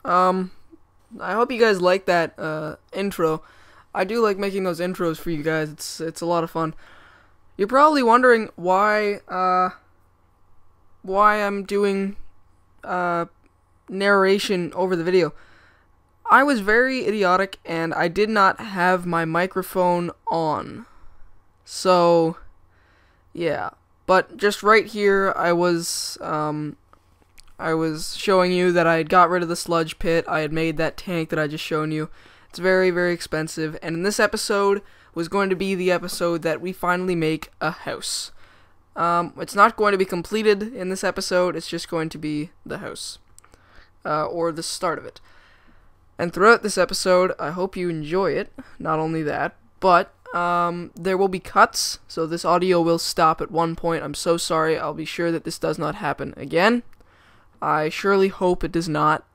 I hope you guys like that intro. I do like making those intros for you guys. It's a lot of fun. You're probably wondering why I'm doing narration over the video. I was very idiotic and I did not have my microphone on. So, yeah. But just right here, I was showing you that I had got rid of the sludge pit. I had made that tank that I just shown you. It's very, very expensive. And in this episode was going to be the episode that we finally make a house. It's not going to be completed in this episode. It's just going to be the house. Or the start of it. And throughout this episode, I hope you enjoy it. Not only that, but there will be cuts. So this audio will stop at one point. I'm so sorry. I'll be sure that this does not happen again. I surely hope it does not.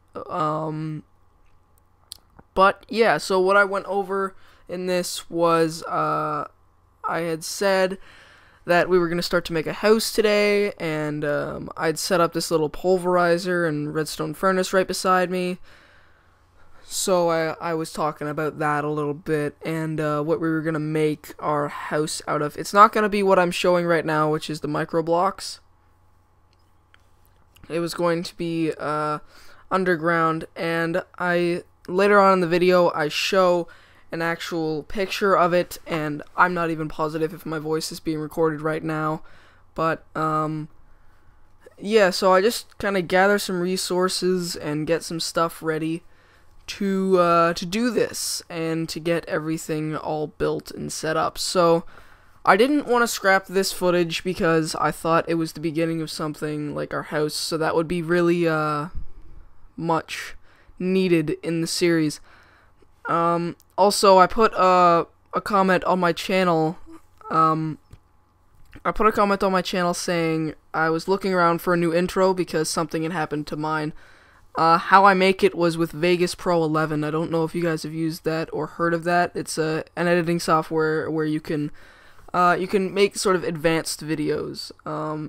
But yeah, so what I went over in this was I had said that we were going to start to make a house today, and I'd set up this little pulverizer and redstone furnace right beside me. So I was talking about that a little bit, and what we were going to make our house out of. It's not going to be what I'm showing right now, which is the micro blocks. It was going to be underground, and later on in the video I show an actual picture of it, and I'm not even positive if my voice is being recorded right now, but yeah, so I just kind of gather some resources and get some stuff ready to do this and to get everything all built and set up. So I didn't want to scrap this footage because I thought it was the beginning of something like our house, so that would be really much needed in the series. Also, I put a comment on my channel. I put a comment on my channel saying I was looking around for a new intro because something had happened to mine. How I make it was with Vegas Pro 11. I don't know if you guys have used that or heard of that. It's an editing software where you can make sort of advanced videos.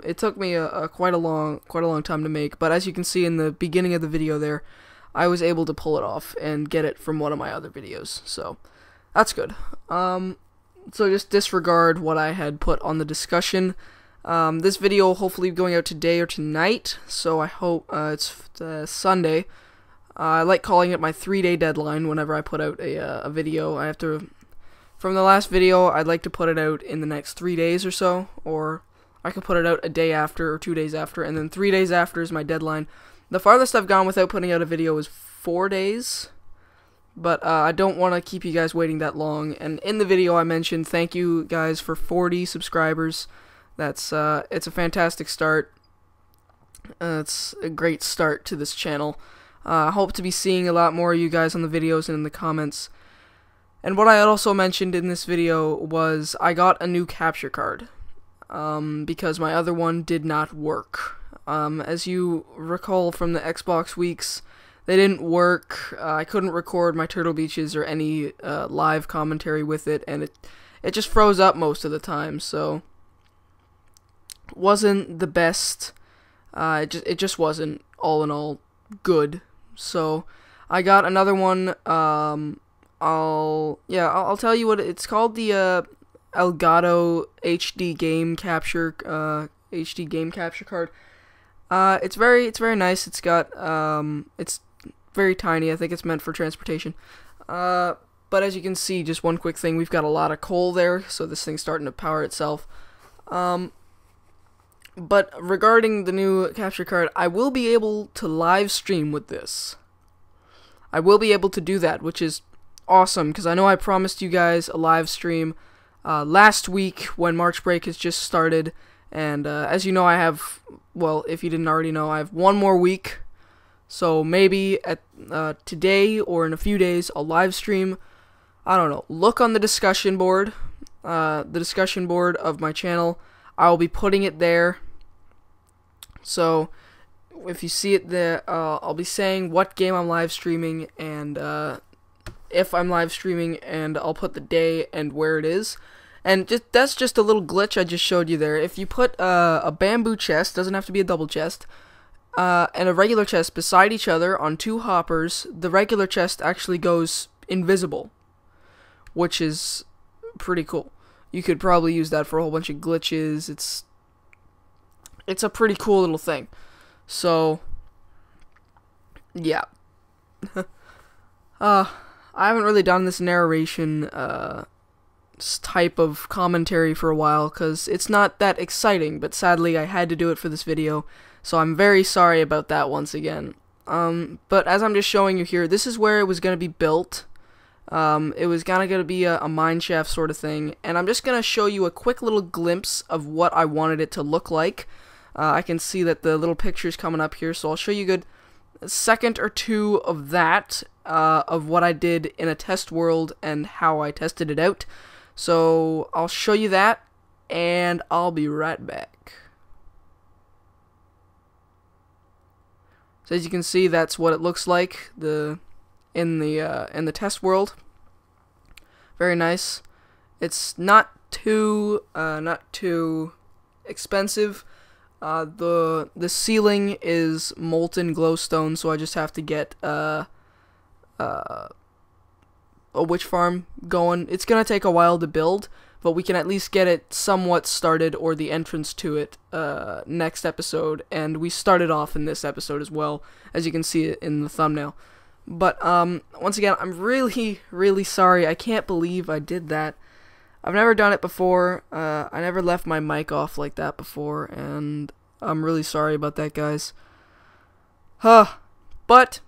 It took me quite a long time to make, but as you can see in the beginning of the video there, I was able to pull it off and get it from one of my other videos, so that's good. So just disregard what I had put on the discussion. This video will hopefully be going out today or tonight, so I hope it's Sunday. I like calling it my 3-day deadline whenever I put out a video. I have to, from the last video, I'd like to put it out in the next 3 days or so, or I could put it out a day after or 2 days after, and then 3 days after is my deadline. The farthest I've gone without putting out a video is 4 days, but I don't want to keep you guys waiting that long. And in the video I mentioned thank you guys for 40 subscribers. That's it's a fantastic start. It's a great start to this channel. I hope to be seeing a lot more of you guys on the videos and in the comments. And what I had also mentioned in this video was I got a new capture card because my other one did not work. As you recall from the Xbox weeks, they didn't work. I couldn't record my Turtle Beaches or any live commentary with it, and it just froze up most of the time, so it wasn't the best. It just wasn't all in all good. So I got another one. I'll tell you what it's called, the Elgato HD game capture card. It's very nice. It's got it's very tiny. I think it's meant for transportation. But as you can see, just one quick thing, we've got a lot of coal there, so this thing's starting to power itself. But regarding the new capture card, I will be able to live stream with this. I will be able to do that, which is awesome, because I know I promised you guys a live stream last week when March break has just started. And as you know, I have, well, if you didn't already know, I have one more week. So maybe at today or in a few days, I'll live stream. I don't know. Look on the discussion board of my channel. I'll be putting it there. So if you see it there, I'll be saying what game I'm live streaming and if I'm live streaming, and I'll put the day and where it is. And that's just a little glitch I just showed you there. If you put a bamboo chest, doesn't have to be a double chest, and a regular chest beside each other on two hoppers, the regular chest actually goes invisible, which is pretty cool. You could probably use that for a whole bunch of glitches. It's a pretty cool little thing. So, yeah. I haven't really done this narration type of commentary for a while because it's not that exciting, but sadly I had to do it for this video, so I'm very sorry about that once again. But as I'm just showing you here, this is where it was going to be built. It was going to be a mine shaft sort of thing, and I'm just going to show you a quick little glimpse of what I wanted it to look like. I can see that the little picture's coming up here, so I'll show you a good second or two of that, of what I did in a test world and how I tested it out. So I'll show you that, and I'll be right back. So as you can see, that's what it looks like in the test world. Very nice. It's not too expensive. The ceiling is molten glowstone, so I just have to get a witch farm going. It's gonna take a while to build, but we can at least get it somewhat started, or the entrance to it, next episode. And we started off in this episode as well, as you can see it in the thumbnail. But once again, I'm really sorry. I can't believe I did that. I've never done it before. I never left my mic off like that before, and I'm really sorry about that, guys. But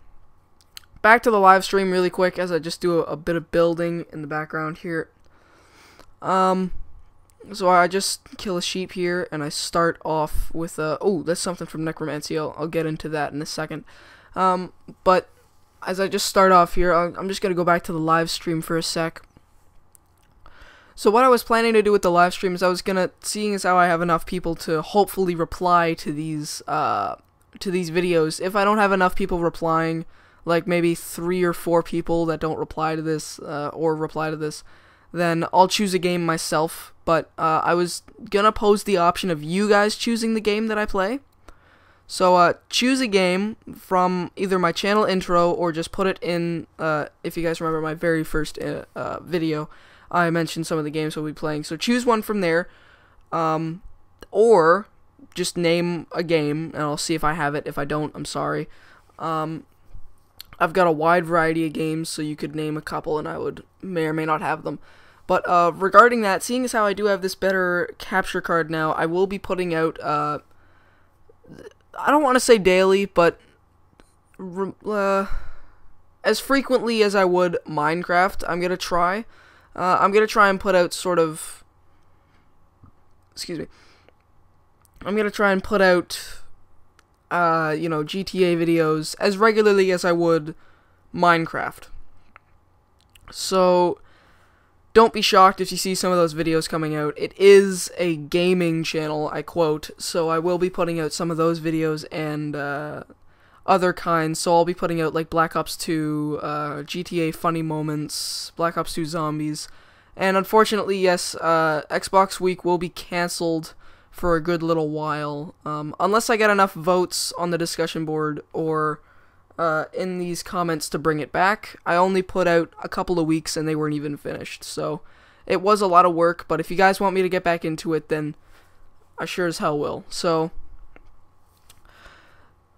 back to the live stream really quick, as I just do a bit of building in the background here. So I just kill a sheep here, and I start off with oh, that's something from Necromancy. I'll get into that in a second. But as I just start off here, I'm just gonna go back to the live stream for a sec. So what I was planning to do with the live stream is I was gonna, seeing as how I have enough people to hopefully reply to these videos. If I don't have enough people replying, like maybe 3 or 4 people that don't reply to this, or reply to this, then I'll choose a game myself. But I was gonna pose the option of you guys choosing the game that I play. So choose a game from either my channel intro, or just put it in, if you guys remember my very first video, I mentioned some of the games we'll be playing. So choose one from there, or just name a game, and I'll see if I have it. If I don't, I'm sorry. I've got a wide variety of games, so you could name a couple, and I would may or may not have them. But regarding that, seeing as how I do have this better capture card now, I will be putting out, I don't want to say daily, but as frequently as I would Minecraft, I'm gonna try. I'm gonna try and put out sort of, excuse me, I'm gonna try and put out, you know, GTA videos as regularly as I would Minecraft. So don't be shocked if you see some of those videos coming out. It is a gaming channel, I quote, so I will be putting out some of those videos and other kinds. So I'll be putting out like Black Ops 2, GTA Funny Moments, Black Ops 2 Zombies, and unfortunately, yes, Xbox Week will be cancelled for a good little while, unless I get enough votes on the discussion board or in these comments to bring it back. I only put out a couple of weeks and they weren't even finished, so it was a lot of work. But if you guys want me to get back into it, then I sure as hell will. So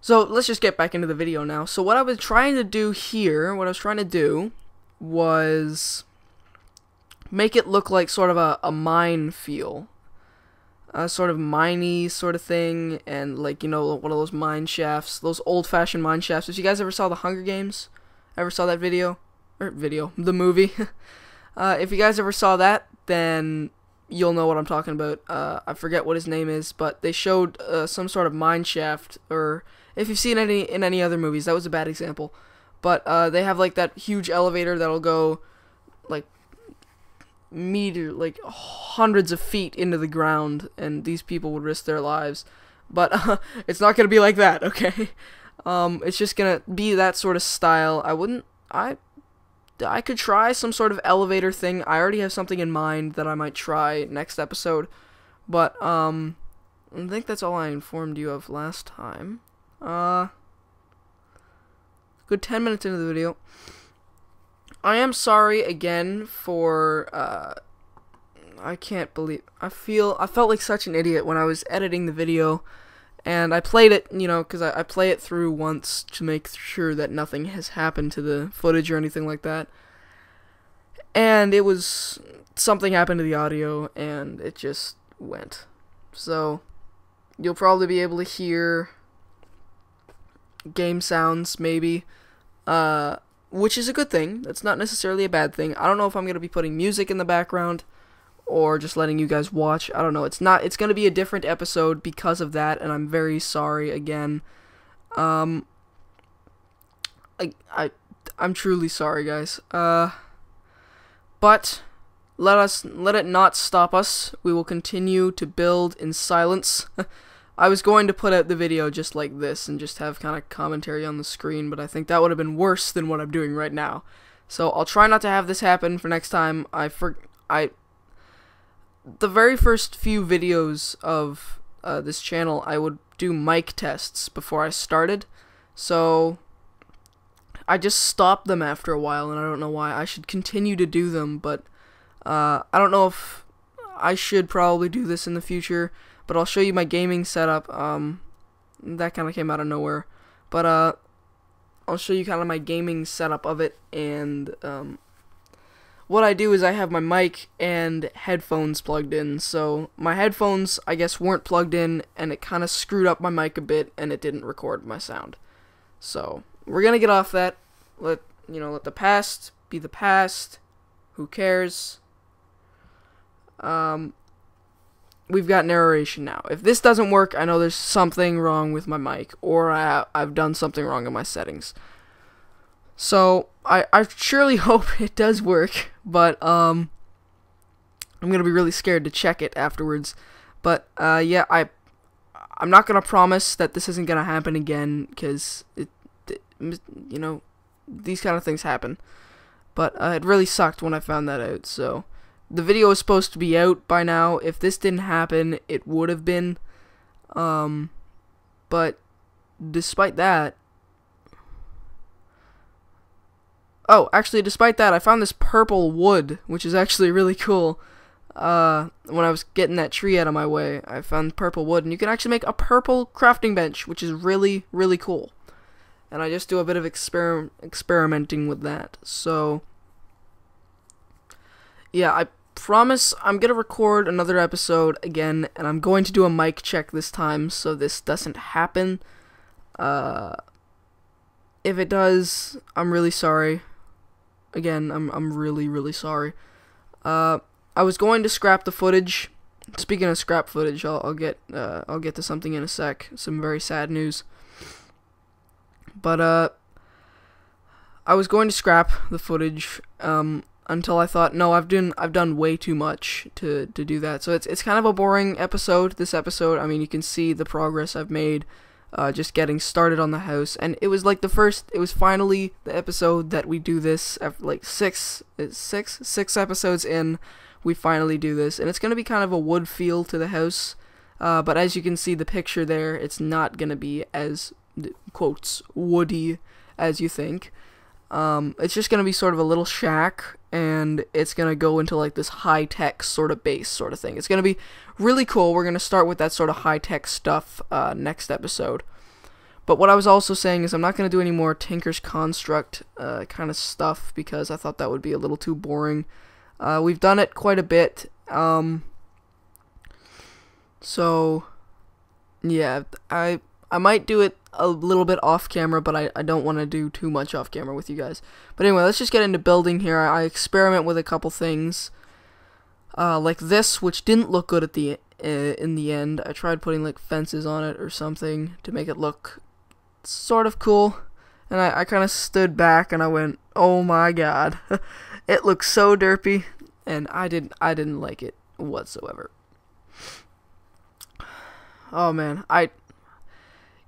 let's just get back into the video now. So what I was trying to do here, was make it look like sort of a mine feel. Sort of miney sort of thing, and like, you know, one of those mine shafts, those old-fashioned mine shafts. If you guys ever saw the Hunger Games, ever saw that the movie, if you guys ever saw that, then you'll know what I'm talking about. I forget what his name is, but they showed some sort of mine shaft, or if you've seen any in any other movies, that was a bad example, but they have like that huge elevator that'll go like like hundreds of feet into the ground, and these people would risk their lives. But it's not gonna be like that, okay? It's just gonna be that sort of style. I could try some sort of elevator thing. I already have something in mind that I might try next episode, but I think that's all I informed you of last time. Good 10 minutes into the video. I am sorry again for, I can't believe, I felt like such an idiot when I was editing the video, and I played it, you know, because I play it through once to make sure that nothing has happened to the footage or anything like that, and something happened to the audio, and it just went. So, you'll probably be able to hear game sounds, maybe, which is a good thing. That's not necessarily a bad thing. I don't know if I'm going to be putting music in the background or just letting you guys watch. I don't know. It's going to be a different episode because of that, and I'm very sorry again. I'm truly sorry, guys. But let it not stop us. We will continue to build in silence. I was going to put out the video just like this and just have kind of commentary on the screen, but I think that would have been worse than what I'm doing right now. So I'll try not to have this happen for next time. The very first few videos of this channel, I would do mic tests before I started. So I just stopped them after a while, and I don't know why. I should continue to do them, but I don't know if I should probably do this in the future. But I'll show you my gaming setup. That kind of came out of nowhere. But I'll show you kind of my gaming setup of it. And what I do is I have my mic and headphones plugged in. So my headphones, I guess, weren't plugged in, and it kind of screwed up my mic a bit, and it didn't record my sound. So we're gonna get off that. Let the past be the past. Who cares? We've got narration now. If this doesn't work, I know there's something wrong with my mic, or I've done something wrong in my settings. So, I surely hope it does work, but, I'm gonna be really scared to check it afterwards. But, yeah, I'm not gonna promise that this isn't gonna happen again, because, you know, these kind of things happen. But, it really sucked when I found that out, so the video is supposed to be out by now. If this didn't happen, it would have been. But despite that... Oh, actually, despite that, I found this purple wood, which is actually really cool. When I was getting that tree out of my way, I found purple wood, and you can actually make a purple crafting bench, which is really, really cool. And I just do a bit of experimenting with that, so... Yeah, I promise I'm going to record another episode again, and I'm going to do a mic check this time, so this doesn't happen. If it does, I'm really sorry. Again, I'm really, really sorry. I was going to scrap the footage. Speaking of scrap footage, I'll get to something in a sec. Some very sad news. But, I was going to scrap the footage, until I thought, no, I've done way too much to do that. So it's kind of a boring episode, this episode. I mean, you can see the progress I've made, just getting started on the house. And it was like it was finally the episode that we do this, after like six episodes in, we finally do this. And it's going to be kind of a wood feel to the house. But as you can see the picture there, it's not going to be as, quotes, woody as you think. It's just going to be sort of a little shack, and it's going to go into like this high-tech sort of base sort of thing. It's going to be really cool. We're going to start with that sort of high-tech stuff next episode. But what I was also saying is I'm not going to do any more Tinker's Construct kind of stuff, because I thought that would be a little too boring. We've done it quite a bit. So, yeah, I might do it a little bit off camera, but I don't want to do too much off camera with you guys. But anyway, let's just get into building here. I experiment with a couple things, like this, which didn't look good at in the end. I tried putting like fences on it or something to make it look sort of cool, and I kind of stood back and I went, oh my god, it looks so derpy, and I didn't like it whatsoever. Oh man,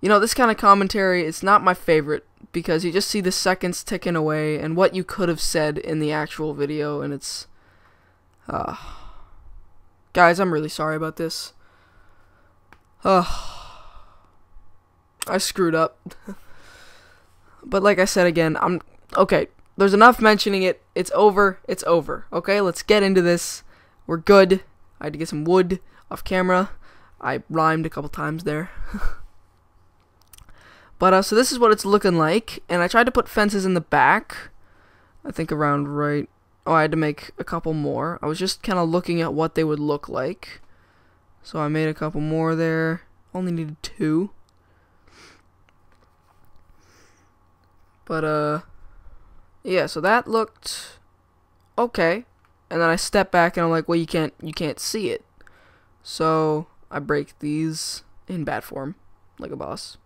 you know, this kind of commentary, it's not my favorite, because you just see the seconds ticking away, and what you could have said in the actual video, and it's, guys, I'm really sorry about this. I I screwed up. But like I said again, okay. There's enough mentioning it. It's over. It's over. Okay, let's get into this. We're good. I had to get some wood off camera. I rhymed a couple times there. But, so this is what it's looking like. And I tried to put fences in the back. I think around right... Oh, I had to make a couple more. I was just kind of looking at what they would look like. So I made a couple more there. Only needed 2. But, yeah, so that looked okay. And then I step back and I'm like, well, you can't see it. So I break these in bad form, like a boss.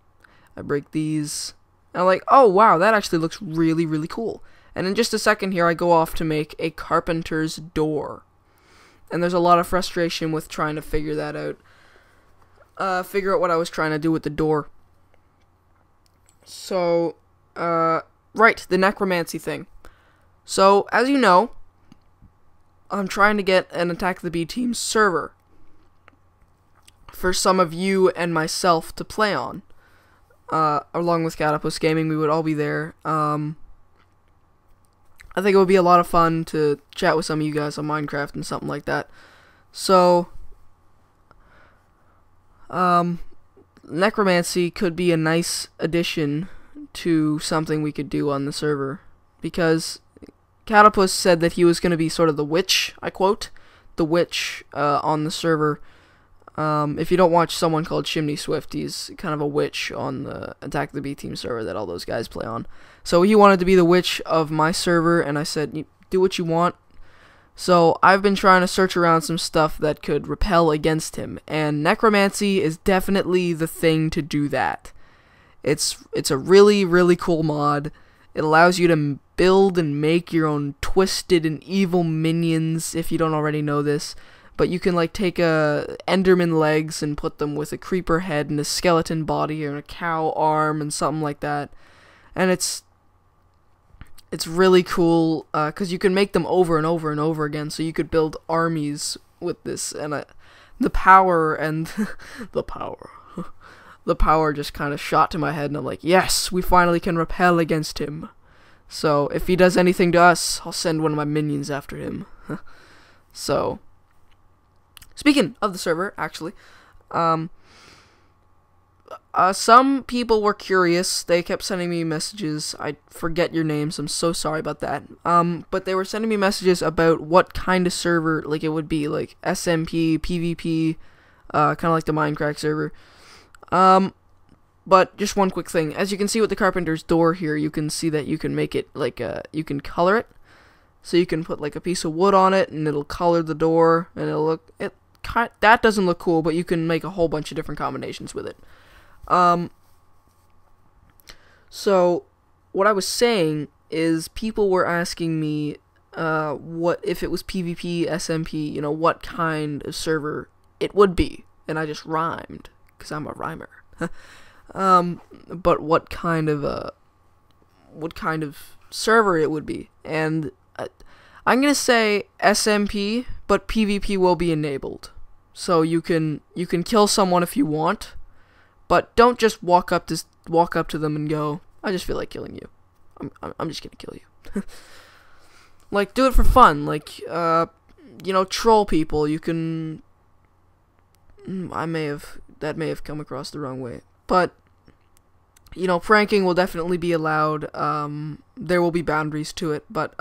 I break these, and I'm like, oh wow, that actually looks really, really cool. And in just a second here, I go off to make a carpenter's door. And there's a lot of frustration with trying to figure that out. Figure out what I was trying to do with the door. So, right, the necromancy thing. So, as you know, I'm trying to get an Attack the B Team server for some of you and myself to play on. Along with Catapus Gaming, we would all be there. I think it would be a lot of fun to chat with some of you guys on Minecraft and something like that. So, necromancy could be a nice addition to something we could do on the server, because Catapus said that he was going to be sort of the witch, I quote, the witch on the server. If you don't watch someone called Chimney Swift, he's kind of a witch on the Attack the B Team server that all those guys play on. So he wanted to be the witch of my server, and I said, do what you want. So I've been trying to search around some stuff that could repel against him, and necromancy is definitely the thing to do that. It's a really, really cool mod. It allows you to build and make your own twisted and evil minions, if you don't already know this. But you can, like, take Enderman legs and put them with a creeper head and a skeleton body and a cow arm and something like that. And it's really cool, because you can make them over and over and over again, so you could build armies with this. And the power and... the power just kind of shot to my head, and I'm like, yes, we finally can repel against him. So, if he does anything to us, I'll send one of my minions after him. So... Speaking of the server, actually, some people were curious. They kept sending me messages. I forget your names. I'm so sorry about that. But they were sending me messages about what kind of server, like, it would be, like, SMP, PvP, kind of like the Minecraft server. But just one quick thing. As you can see with the carpenter's door here, you can see that you can make it, like, you can color it. So you can put, like, a piece of wood on it, and it'll color the door, and it'll look... that doesn't look cool, but you can make a whole bunch of different combinations with it. So, what I was saying is people were asking me, what if it was PvP, SMP, you know, what kind of server it would be. And I just rhymed, because I'm a rhymer. But what kind of server it would be. And I'm gonna say SMP, but PvP will be enabled. So you can kill someone if you want, but don't just walk up to them and go, I just feel like killing you. I'm just gonna kill you. Like, do it for fun. Like, you know, troll people. You can... that may have come across the wrong way. But, you know, pranking will definitely be allowed. There will be boundaries to it, but,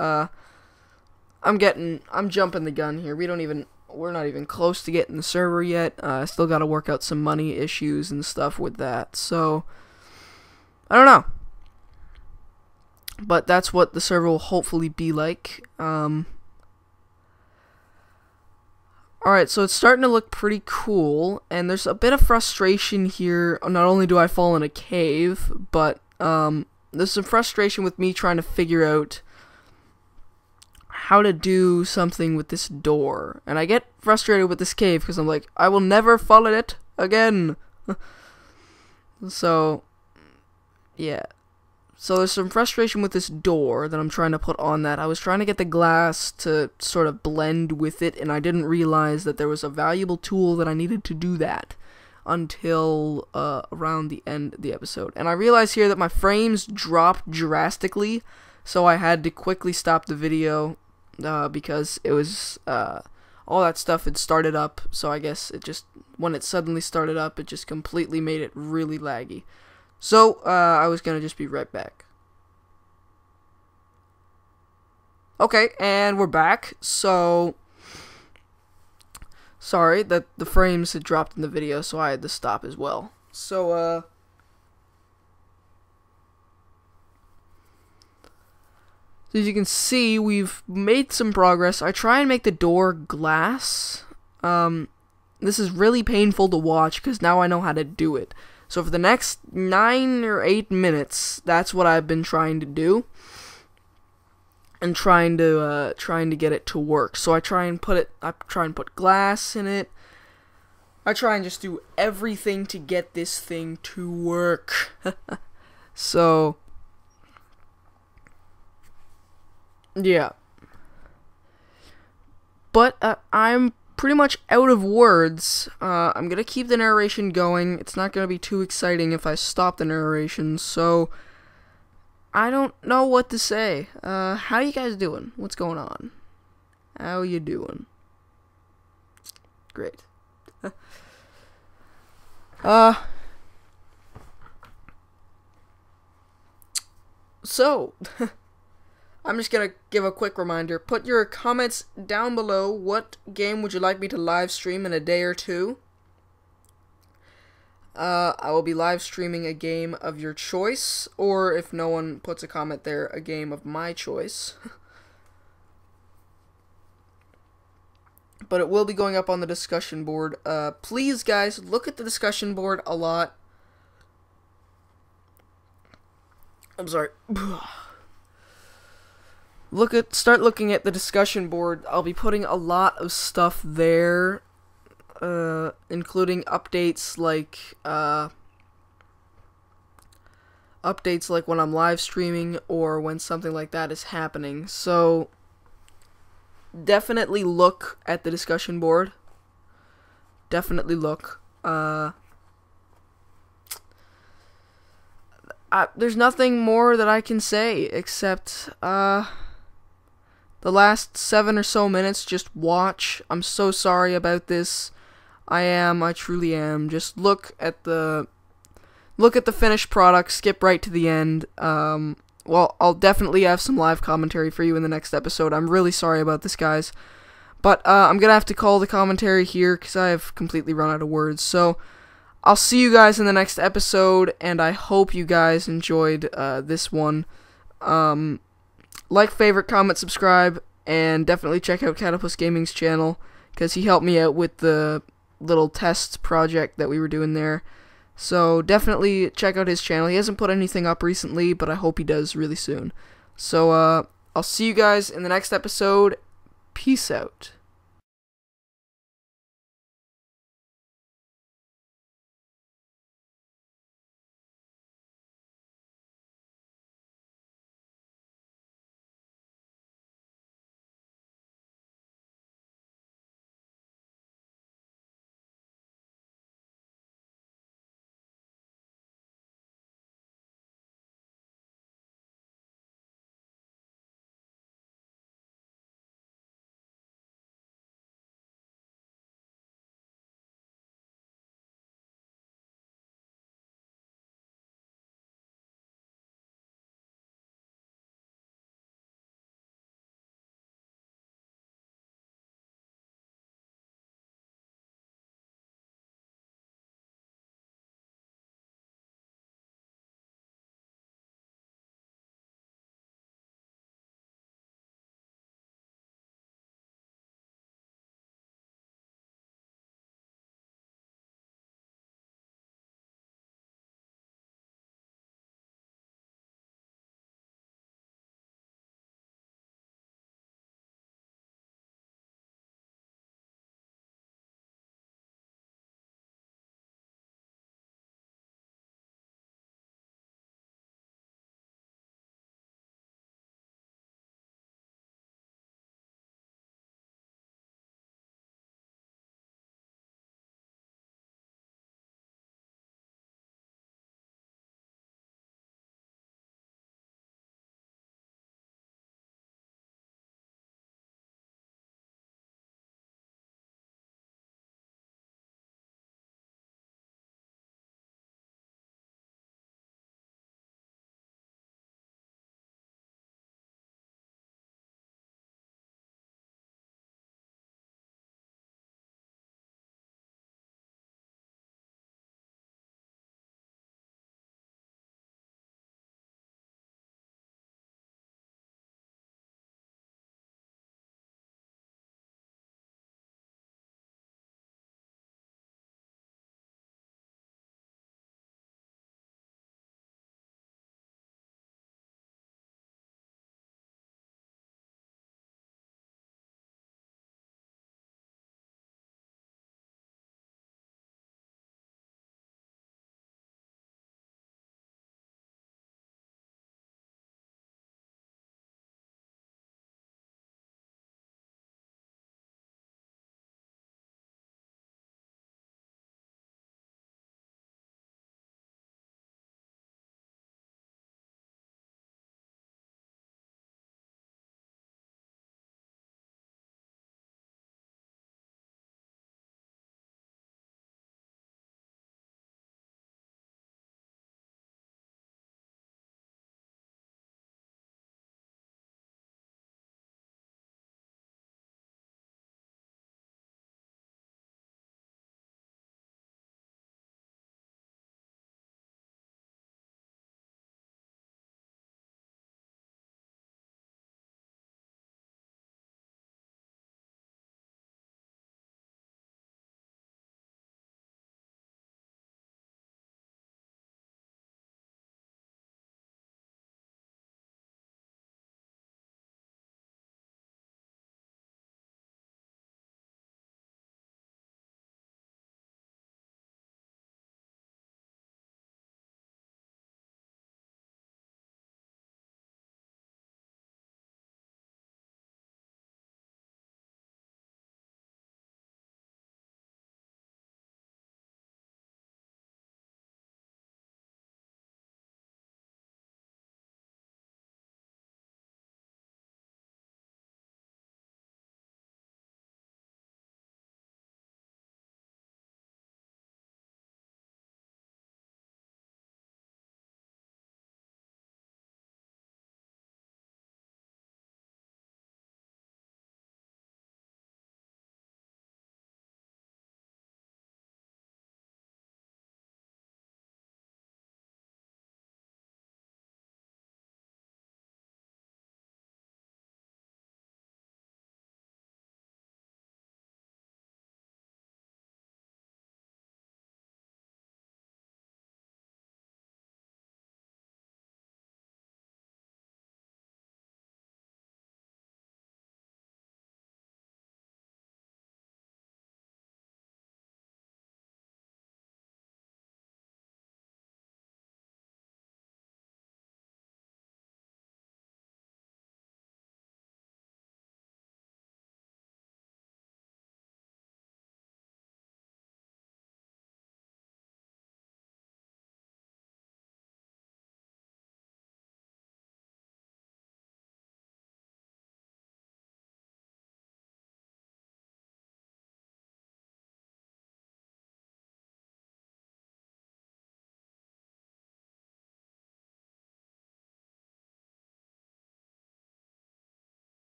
I'm jumping the gun here. We're not even close to getting the server yet. I still gotta work out some money issues and stuff with that, so, I don't know. But that's what the server will hopefully be like. Alright, so it's starting to look pretty cool, and there's a bit of frustration here. Not only do I fall in a cave, but, there's some frustration with me trying to figure out how to do something with this door. And I get frustrated with this cave because I'm like, I will never fall in it again. So, yeah. So there's some frustration with this door that I'm trying to put on that. I was trying to get the glass to sort of blend with it, and I didn't realize that there was a valuable tool that I needed to do that. until around the end of the episode. And I realized here that my frames dropped drastically, so I had to quickly stop the video because it was all that stuff had started up. So I guess it just, when it suddenly started up, it just completely made it really laggy. So I was gonna just be right back. Okay, and we're back. So sorry that the frames had dropped in the video, so I had to stop as well. So as you can see, we've made some progress. I try and make the door glass. This is really painful to watch because now I know how to do it. So for the next 9 or 8 minutes, that's what I've been trying to do. And trying to get it to work. So I try and put glass in it. I try and just do everything to get this thing to work. So yeah. But I'm pretty much out of words. I'm gonna keep the narration going. It's not gonna be too exciting if I stop the narration, so I don't know what to say. How you guys doing? What's going on? How you doing? Great. So, I'm just gonna give a quick reminder. Put your comments down below. What game would you like me to live stream in a day or two? I will be live streaming a game of your choice, or if no one puts a comment there, a game of my choice. But it will be going up on the discussion board. Please, guys, look at the discussion board a lot. I'm sorry. Start looking at the discussion board. I'll be putting a lot of stuff there. Including updates like when I'm live streaming or when something like that is happening. So definitely look at the discussion board. Definitely look. There's nothing more that I can say except the last 7 or so minutes, just watch. I'm so sorry about this. I truly am. Just look at the finished product, skip right to the end. Well, I'll definitely have some live commentary for you in the next episode. I'm really sorry about this, guys. But I'm gonna have to call the commentary here because I have completely run out of words. So I'll see you guys in the next episode, and I hope you guys enjoyed this one. Like, favorite, comment, subscribe, and definitely check out Catapus Gaming's channel because he helped me out with the little test project that we were doing there. So definitely check out his channel. He hasn't put anything up recently, but I hope he does really soon. So I'll see you guys in the next episode. Peace out.